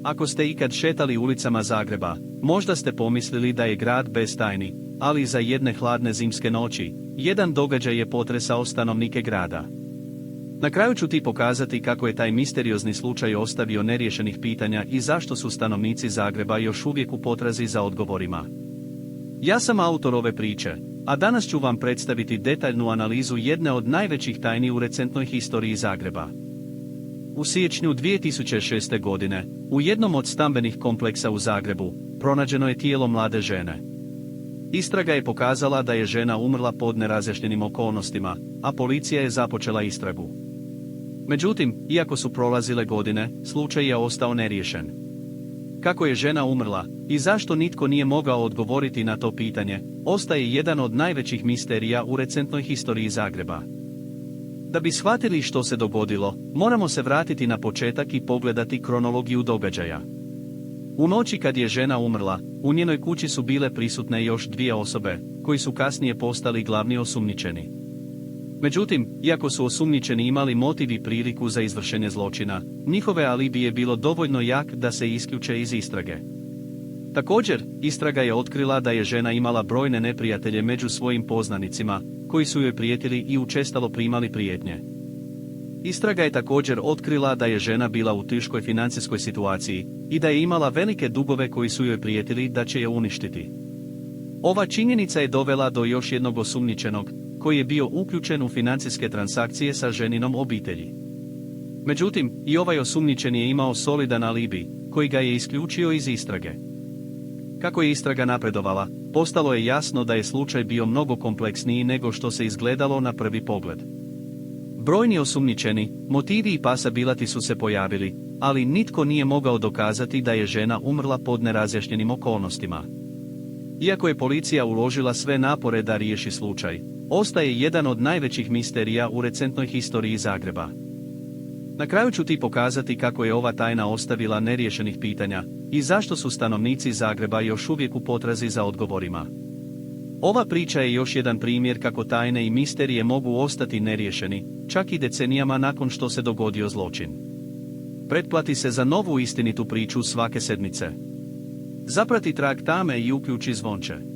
Ako ste ikad šetali ulicama Zagreba, možda ste pomislili da je grad bez tajni, ali za jedne hladne zimske noći, jedan događaj je potresao stanovnike grada. Na kraju ću ti pokazati kako je taj misteriozni slučaj ostavio neriješenih pitanja i zašto su stanovnici Zagreba još uvijek u potrazi za odgovorima. Ja sam autor ove priče, a danas ću vam predstaviti detaljnu analizu jedne od najvećih tajni u recentnoj historiji Zagreba. U siječnju 2006. godine, u jednom od stambenih kompleksa u Zagrebu, pronađeno je tijelo mlade žene. Istraga je pokazala da je žena umrla pod nerazjašnjenim okolnostima, a policija je započela istragu. Međutim, iako su prolazile godine, slučaj je ostao neriješen. Kako je žena umrla i zašto nitko nije mogao odgovoriti na to pitanje, ostaje jedan od najvećih misterija u recentnoj historiji Zagreba. Da bi shvatili što se dogodilo, moramo se vratiti na početak i pogledati kronologiju događaja. U noći kad je žena umrla, u njenoj kući su bile prisutne još dvije osobe, koji su kasnije postali glavni osumnjičeni. Međutim, iako su osumnjičeni imali motiv i priliku za izvršenje zločina, njihove alibi je bilo dovoljno jak da se isključe iz istrage. Također, istraga je otkrila da je žena imala brojne neprijatelje među svojim poznanicima, koji su joj prijetili i učestalo primali prijetnje. Istraga je također otkrila da je žena bila u teškoj financijskoj situaciji i da je imala velike dugove koji su joj prijetili da će je uništiti. Ova činjenica je dovela do još jednog osumnjičenog, koji je bio uključen u financijske transakcije sa ženinom obitelji. Međutim, i ovaj osumnjičeni je imao solidan alibi, koji ga je isključio iz istrage. Kako je istraga napredovala, postalo je jasno da je slučaj bio mnogo kompleksniji nego što se izgledalo na prvi pogled. Brojni osumnjičeni, motivi i pasabilati su se pojavili, ali nitko nije mogao dokazati da je žena umrla pod nerazjašnjenim okolnostima. Iako je policija uložila sve napore da riješi slučaj, ostaje jedan od najvećih misterija u recentnoj historiji Zagreba. Na kraju ću ti pokazati kako je ova tajna ostavila neriješenih pitanja i zašto su stanovnici Zagreba još uvijek u potrazi za odgovorima. Ova priča je još jedan primjer kako tajne i misterije mogu ostati neriješeni, čak i decenijama nakon što se dogodio zločin. Pretplati se za novu istinitu priču svake sedmice. Zaprati trag tame i uključi zvonče.